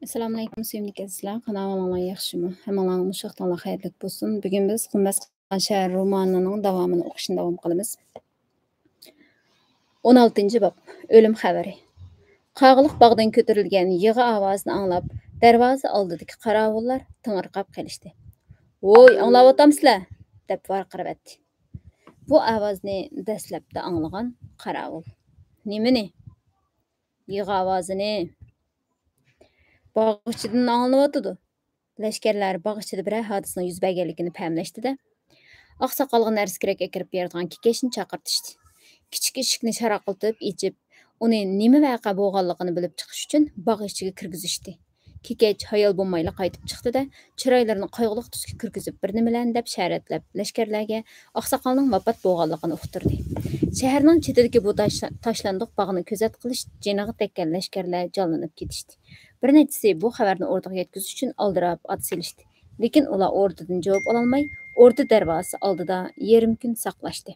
Assalomu alaykum sevimli azizlar. Kanalıma yaxshimi? Hammalarning sho'xtanlar xayrli bo'lsin. Bugun biz Qummas shahar romanining davomini o'qishni davom qilamiz. 16-bob. O'lim xabari. Qag'liq bog'dan ko'tarilgan yig'i ovozini anglab, darvoza oldidagi qarovullar ting'irqab qolishdi. "Voy, anglayapsizlar?" deb varqirabdi. Bu ovozni dastlabda anglagan qarovul. "Nimani?" "Yig'i ovozini." Bog' ichidan anglayotdi. Lashkarlar bog' ichida bir hodisaning yuz berganligini payqashdida, oqsoqolga narsa kerak kirib beradigan kekeshni chaqirtishdi. Kichik eshikni sharaqlatib ichib, uni nima vaqa bo'lganligini bilib chiqish uchun bog' ichiga kirgizishdi. Kekech hayol bo'lmayla qaytib chiqdi-da, chiroylarini qayg'uliq tusga kirgizib, bir nimalarni deb sharatlab, lashkarlarga oqsoqolning vafot bo'lganligini uqtirdi. Shaharning chetidagi bu tashlandiq bog'ni ko'zat qilish jiniga tekkan lashkarlar jonlanib ketishdi. Bir nechisi bu xabarni o'rtaga yetkazish uchun aldirab ot selishdi. Lekin ular o'rtadan javob ololmay, o'rta darvozasi oldida yarim kun saqlashdi.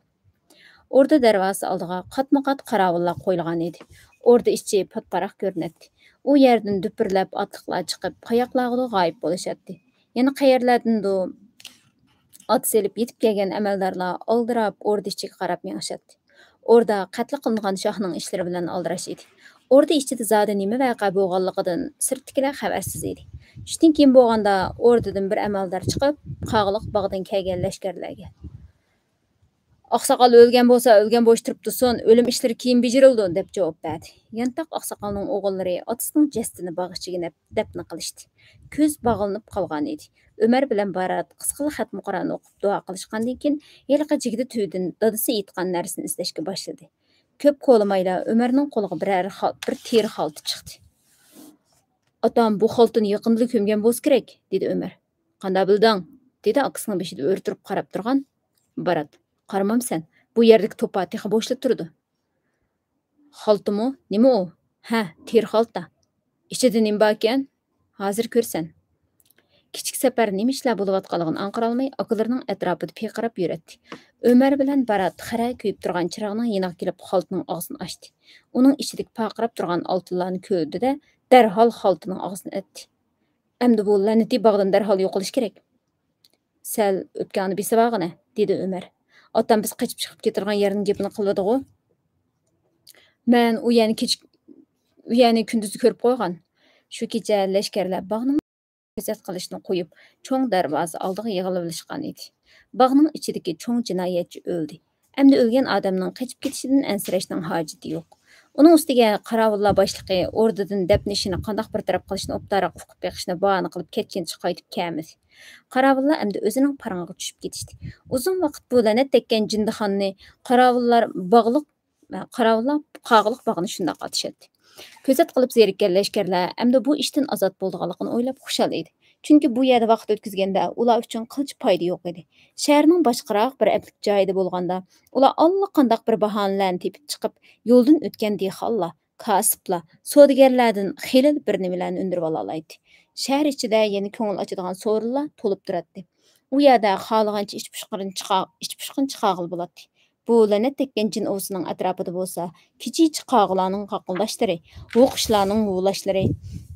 O'rta darvozasi oldiga qatma-qat qarovullar qo'yilgan edi. O'rta ichi patparaq ko'rinadi. U yerdan duprlab otliqlar chiqib, qayoqlarga g'oyib bo'lishadi. Yana qayerlardandir ot selib yetib kelgan amaldorlar aldirab o'rta ichiga qarab mengishadi. Orada qatl qilingan shohning ishlari bilan aldirash edi. Orada ichida zodi nima vaqa bo'lganligidan sirtdagilar xabarsiz edi. Shundan keyin bo'lganda ordadan bir amaldor chiqib, qag'liq bog'dan kelgan lashkarlarga "Oqsoqol o'lgan bo'lsa, o'lgan bo'sh turib tursin, o'lim ishlari keyin bejirildi" deb javob berdi. Yantoq oqsoqolning o'g'illari otasining jasadini bog' ichiga dafn qilishdi. Ko'z bog'lanib qolgan edi. Ömer bilan Barat qisqa xatmi Qur'on o'qib duo qilishgandan keyin yilqi jigida tuydan dadasi aytgan narsani izlashga boshladi. Ko'p qo'lamayla Ömerning qo'liga bir teri xalta chiqdi. "Otam bu xaltani yaqinda ko'mgan bo'lsa kerak", dedi Ömer. "Qanday bilding?" dedi akasining beshida o'rtirib qarab turgan Barat. "Qaramamsan, bu yerdagi to'pa texa bo'shla turdi." "Xaltimi? Nima u?" "Ha, teri xalta. Ichida nima bor ekan? Hozir ko'rsan." Kichik safar nima ishlar bo'layotganligini anqirolmay, akalarining atrofida piqirab yuradi. Ömer bilan Barat xira kuyib turgan chiroqning yeniga kelib xaltaning og'zini ochdi. Uning ichidagi paqirab turgan oltinlarni ko'rdi-da, darhol xaltaning og'zini etdi. "Endi bu la'nati bog'dan darhol yo'qolish kerak." "Sal o'pgani besavog'ini", dedi Ömer. "Otam biz qochib chiqib ketirgan yerning gapini qiladi-ku. Men u yani kunduzi ko'rib qo'ygan. Shu kecha lashkarlar bog'ning ko'zat qilishni qo'yib, cho'ng darvoza oldiga yig'ilib olishgan edi. Bog'ning ichidagi cho'ng jinoyatchi o'ldi. Endi o'lgan odamning qochib ketishidan ansirashning hojati yo'q. Uning ustiga qarovullar boshlig'i o'rdadan dafn ishini qandoq bir taraf qilishni o'ptaroq uqib beqishni bahona qilib ketgancha qaytib kelmadi. Qarovullar endi o'zining parangiga tushib ketishdi. Uzun vaqt bu la'nat tekkan jindixonni qarovullar qag'liq bog'ini shundoq atishadi. Ko'zat qilib zerikkan lashkarlar endi bu ishdan ozod bo'lganligini o'ylab xushal edi. Chunki bu yerda vaqt o'tkazganda ular uchun qilch foyda yo'q edi. Shaharning boshqaroq bir aplik joyida bo'lganda ular allaqandoq bir bahonalarni tepib chiqib, yo'ldan o'tgan dehqonlar, kasblar, savdogarlardan xilil bir nimalarni undirib ola oladi. Shahar ichida yana ko'ngil ochadigan so'rinlar to'lib turadi. U yerda xohlagancha ichib chiqag'il bo'ladi. Bu la'nat tekkan jin o'zining atrofida bo'lsa, kichik qog'larning qaqillashlari, o'qishlarning ulashlari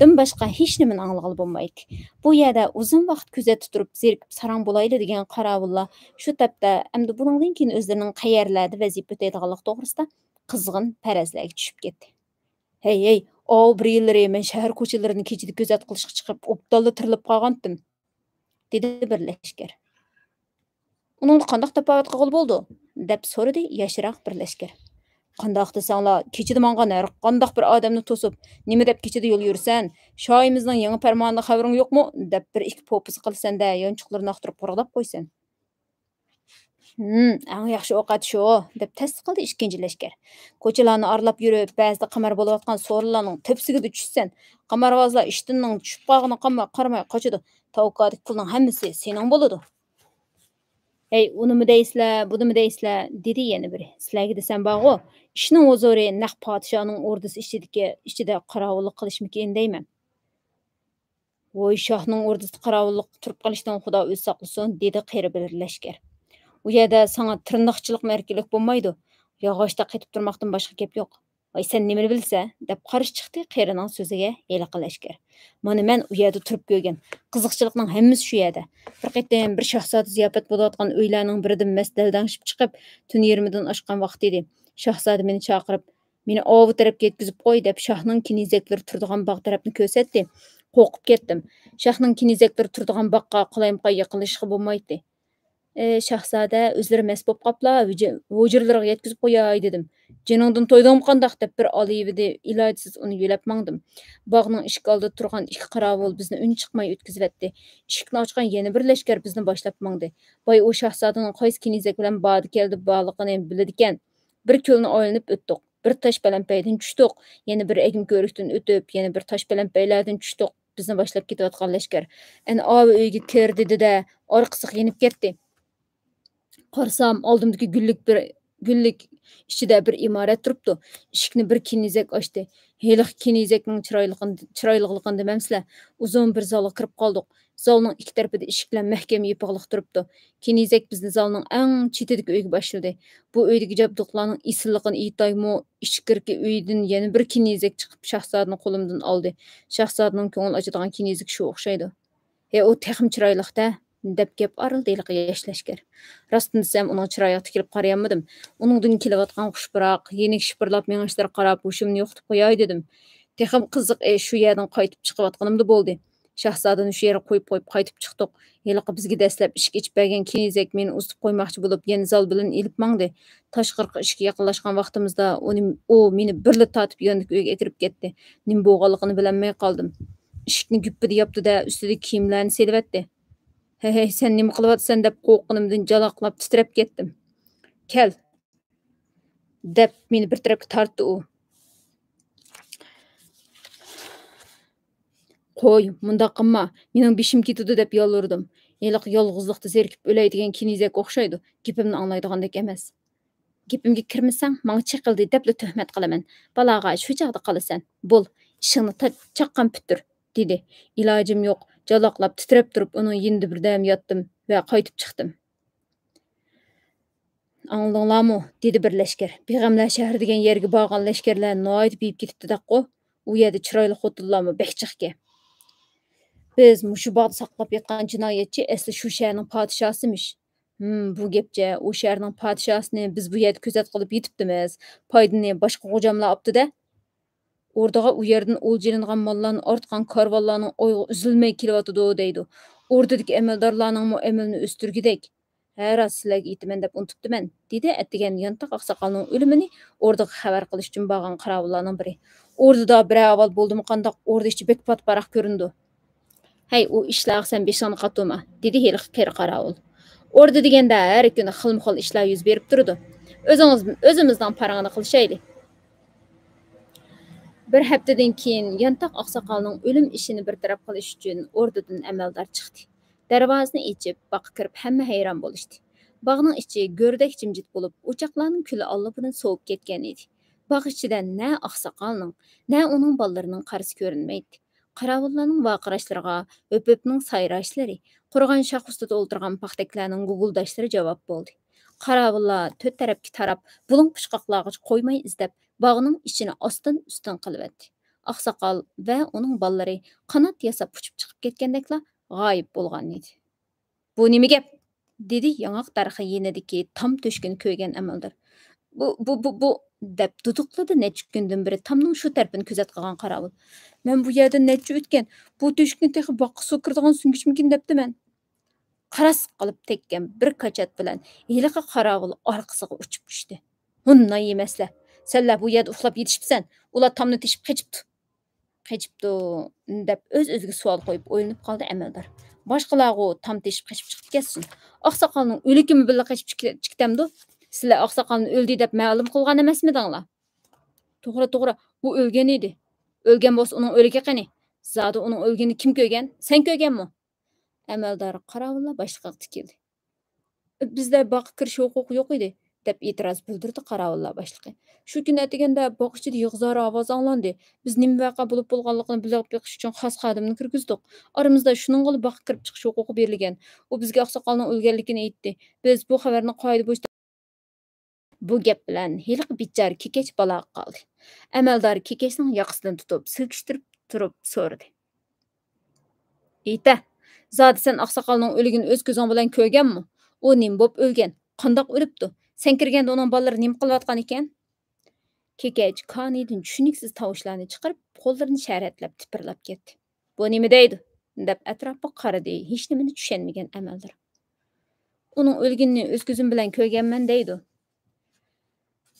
dan boshqa hech nimani anglag'ili bo'lmaydi. Bu yerda uzun vaqt kuzatib turib, zerikib sarang bo'layli degan qarovullar shu tapda endi buningdan keyin o'zlarining qayerlarda vazifa o'taydiganligi to'g'risida qizg'in farazlarga tushib ketdi. "Hey, bir yillari men shahar ko'chalarini kechida kuzat qilishga chiqib, obdalla tirilib qolgandim", dedi bir lashkar. "Uning qandoq tafovut qilg'il bo'ldi?" deb so'radi yoshroq bir lashkar. "Qandoq desanglar, kechida menga har qandoq bir odamni to'sib, nima deb kechida yo'l yursan, shoyimizning yangi farmonida xabaring yo'qmi?" deb bir ikki popuz qilsanda, yonchiqlarni aqtirib qo'rg'lab qo'ysan. Eng yaxshi ovqat shu", deb tasdiqladi ikkinchi lashkar. "Ko'chalarni aralab yurib, ba'zida qamar bo'layotgan so'rinlarning tepsiga tushsan, qamarvozlar ishtinning tushib qolganini qaramay qochadi. Tavqadagi pulning hammasi sening bo'ladi." "Hey, unimi deysizlar, bunimi deysizlar", dedi yana biri. "Sizlarga desam borg'u, ishning o'zori naq podshoning o'rdasi ichida qorovullik qilishmikin deyman." "Voy, shohning o'rdasida qorovullik turib qolishdan xudo o'zi saqlasin", dedi qeri bir lashkar. "U yerda sana tirnoqchilik erkinlik bo'lmaydi. Yog'ochda qetib turmoqdan boshqa gap yo'q." "Voy, sen nimani bilsa?" deb qarish chiqdi qerining so'ziga heliqi lashkar. "Mana men u yerda turib ko'rgan. Qiziqchilikning hammasi shu yerda. Bir qatam bir shahzoda ziyofat bo'layotgan uylarning biridan mast daldangishib chiqib, tun 20dan oshgan vaqt edi. Shahzoda meni chaqirib, meni ovi tarafga yetkazib qo'y deb shohning kinizaklari turadigan bog' tarafni ko'rsatdi. Qo'rqib ketdim. Shohning kinizaklari turadigan bog'qa qolayimqa yaqinlashishga bo'lmaydi. Shahzoda o'zlari mast bo'lib qopla, hujralarga yetkazib qo'yay dedim. Jiningdan to'ydingmi qandaq deb bir oliyvidi, ilojsiz uni yo'lab mangdim. Bog'ning eshik oldida turgan ikki qorovul bizni un chiqmay o'tkazivyapti. Eshikni ochgan yana bir lashkar bizni boshlab mangdi. Boy u shahzodaning qaysi kinizak bilan bodi keldi borligini biladigan. Bir ko'lni oylanib o'tdik. Bir tosh balandpaydan tushdik. Yana bir egim ko'rikdan o'tib, yana bir tosh balandpaylardan tushdik. Bizni boshlab ketayotgan lashkar. Ana ovi uyga kirdi dedi, orqasiga yenib ketdi. Qarasam, oldimdagi gullik ichida bir imorat turibdi. Eshikni bir kinizak ochdi. Heliq kinizakning chiroyliligini demamsizlar. Uzun bir zalga kirib qoldik. Zalning ikki tarafida eshik bilan mahkam yopig'liq turibdi. Kinizak bizni zalning eng chetidagi uyga boshladi. Bu uydagi jabduqlarning isilligini aytaymi, ichkirki uydan yana bir kinizak chiqib shahzodaning qo'limdan oldi. Shahzodaning ko'ngil ochadigan kinizak shu o'xshaydi. O texim chiroyliq-da, deb gap arildi yosh lashkar. Rostini desam, uning chiroyiga tikilib qarayolmadim. Uningdan kelayotgan xushbiroq, yenik shipirlab mengishlar qarab, hushimni yo'qotib qo'yay dedim. Texim qiziq shu yerdan qaytib chiqayotganimda bo'ldi. Shahzodani shu yerga qo'yib qaytib chiqdik. Heliqi bizga dastlab ishga ichib bergan kinizak meni uzitib qo'ymoqchi bo'lib, yana zal bilan ilib mangdi. Tashqarqi ishga yaqinlashgan vaqtimizda u meni birla tortib yonidagi uyga kirib ketdi. Nima bo'lganligini bilolmay qoldim. Eshikni guppida yopdi-da, ustidagi kiyimlarni selivatdi. Hey, sen nima qilyapsan deb qo'rqqanimdan jaloqlab titrab ketdim. Kel, deb meni bir tarafga tortdi u. Qo'y, mundaq qilma, mening beshim ketadi deb yolvurdim. Heliq yolg'izlikda zerikib o'lay degan kinizak o'xshaydi. Gapimni anglaydigandek emas. Gapimga kirmasang, menga chiqildi deb tuhmat qilaman. Baloga shu chog'da qolasan. Bo'l, ishingni chaqqan putur, dedi. Ilojim yo'q, jaloqlab titrab turib uning yinida birdam yotdim va qaytib chiqdim. Anglanglarmi, dedi bir lashkar. Beg'amlar shahri degan yerga borgan lashkarlar noyat biyib ketibdi-daqo. U yerda chiroyli xotinlarmi behchiqga. Biz mushu bog'da saqlab yotgan jinoyatchi asli shu shaharning podshosimish. Bu gapcha, u shaharning podshosini biz bu yerda kuzat qilib yetibdimiz. Foydani boshqa xo'jamlar opdi-da. O'rdaga u yerdan o'ljilingan mollarni ortgan karvonlarning o'yg'i uzilmay kelyotidi deydi. O'rdadagi amaldorlarning muamalini o'stirgidek. Ha, rost sizlarga aytaman deb unutibdiman, dedi atdigan yontaq oqsoqolning o'limini o'rdaga xabar qilish uchun borgan qorovullarning biri. O'rdada bir avval bo'ldimi qandoq o'rda ichi bek patparaq ko'rindi. Hey, u ishlar sen beshingni qatuma, dedi heliq qeri qorovul. O'rda deganda har kuni xilma-xil ishlar yuz berib turdi. O'zimizdan parangni qilishayli. Bir haftadan keyin yontaq oqsoqolning o'lim ishini bir taraf qilish uchun o'rdadan amaldor chiqdi. Darvozani ochib, bog'ga kirib hamma hayron bo'lishdi. Bog'ning ichi go'rdek jimjit bo'lib, o'choqlarning kuli allabirdan sovib ketgan edi. Bog' ichida na oqsoqolning, na uning bolalarining qarisi ko'rinmaydi. Qorovullarning vaqirashlariga, o'pibning sayrashlari, qurg'an shox ustida o'ltirgan paxtaklarning guguldashlari javob bo'ldi. Qorovullar to'rt tarafga tarab, bulung pushqoqlarga qo'ymay izlab, bog'ning ichini ostin ustin qilyapti. Oqsoqol va uning bolalari qanot yasab uchib chiqib ketgandekla g'oyib bo'lgan edi. Bu nima gap? Dedi yong'oq darxi yenidagi tom to'shkini ko'ygan amaldor. Bu deb duduqladi necha kundan beri tomning shu tarafini kuzat qilgan qorovul. Men bu yerda necha o'tgan, bu to'shkini texi boqqa suv kiradigan sungishmikin debdiman. Qaras qilib tekkan bir kochat bilan heliqi qorovul orqasiga uchib tushdi. Hunna yemaslar. Senlar bu yerda uxlab yetishibsan. Ular tomni teshib qechibdi deb o'z-o'ziga savol qo'yib o'ylanib qoldi amaldor. Boshqalarga tom teshib qechib chiqib ketsin. Oqsoqolning o'likimi billa qechib chiqdamdi. Sizlar oqsoqolni o'ldi deb ma'lum qilgan emasmidinglar? To'g'ri, u o'lgan edi. O'lgan bo'lsa uning o'ligi qani? Zodi uning o'lgini kim ko'rgan? Sen ko'rganmi? Amaldor qorovullar boshliqqa tikildi. Bizda bog'ga kirish huquqi yo'q edi, deb e'tiroz bildirdi qorovullar boshlig'i. Shu kuni atiganda bog' ichida yig'zor ovoz anglandi. Biz nima vaqa bo'lib bo'lganligini bilib beqish uchun xos xodimni kirgizdik. Oramizda shuning qilib bog'ga kirib chiqish huquqi berilgan. U bizga oqsoqolning o'lganligini aytdi. Biz bu xabarni qoida bo'yicha Bu gap bilan heliqi bichara Kekech baloga qoldi. Amaldor Kekechning yoqasidan tutib, silkishtirib turib so'radi. "Ita, zodi sen oqsoqolning o'ligini o'z ko'zing bilan ko'rganmi? U nim bo'p o'lgan? Qandoq o'libdi? Sen kirganda uning bolalari nim qilayotgan ekan?" Kekech konidan tushuniksiz tovushlarni chiqarib, qo'llarini sharatlab tipirlab ketdi. "Bu nima deydi?" deb atrofga qaradi. Hech nimani tushunmagan amaldor. "Uning o'lganini o'z ko'zim bilan ko'rganman" deydi.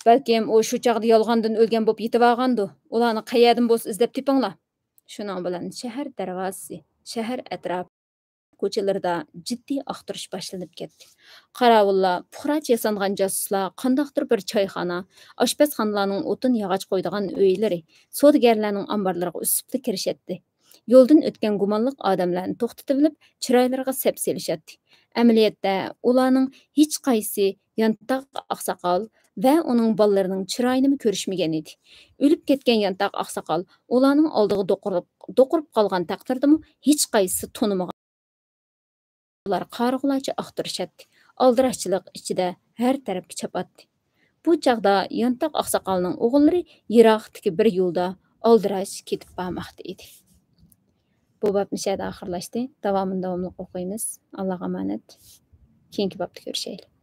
"Balkim u shu chaqda yolg'ondan o'lgan bo'p yetib olgandu. Ularni qayerdan bo'lsa izlab tepinglar." Shuning bilan shahar darvozasi, shahar atrofi ko'chalarida jiddiy axtirish boshlanib ketdi. Qarovullar, puxroch yasangan josuslar, qandoqdir bir choyxona, oshpazxonalarning o'tin yog'och qo'ydigan uylari, savdogarlarning omborlariga usibli kirishatdi. Yo'ldan o'tgan gumonliq odamlarni to'xtatib olib, chiroylariga sep selishadi. Amaliyotda ularning hech qaysi Yantoq oqsoqol va uning bolalarining chiroyini ko'rishmagan edi. O'lib ketgan Yantoq oqsoqol ularning oldiga do'qirib qolgan taqdirdami hech qaysi tonimagan. Ular qarg'ularcha axtarishadi. Aldirashchilik ichida har tarafga chapatdi. Bu chaqda Yantoq oqsoqolning o'g'illari yiroqdagi bir yo'lda aldirash ketib bormoqda edi. Bu bobni shada oxirlashdi. Davomini o'qiymiz. Allohga omonat. Keyingi bobda ko'rishaylik.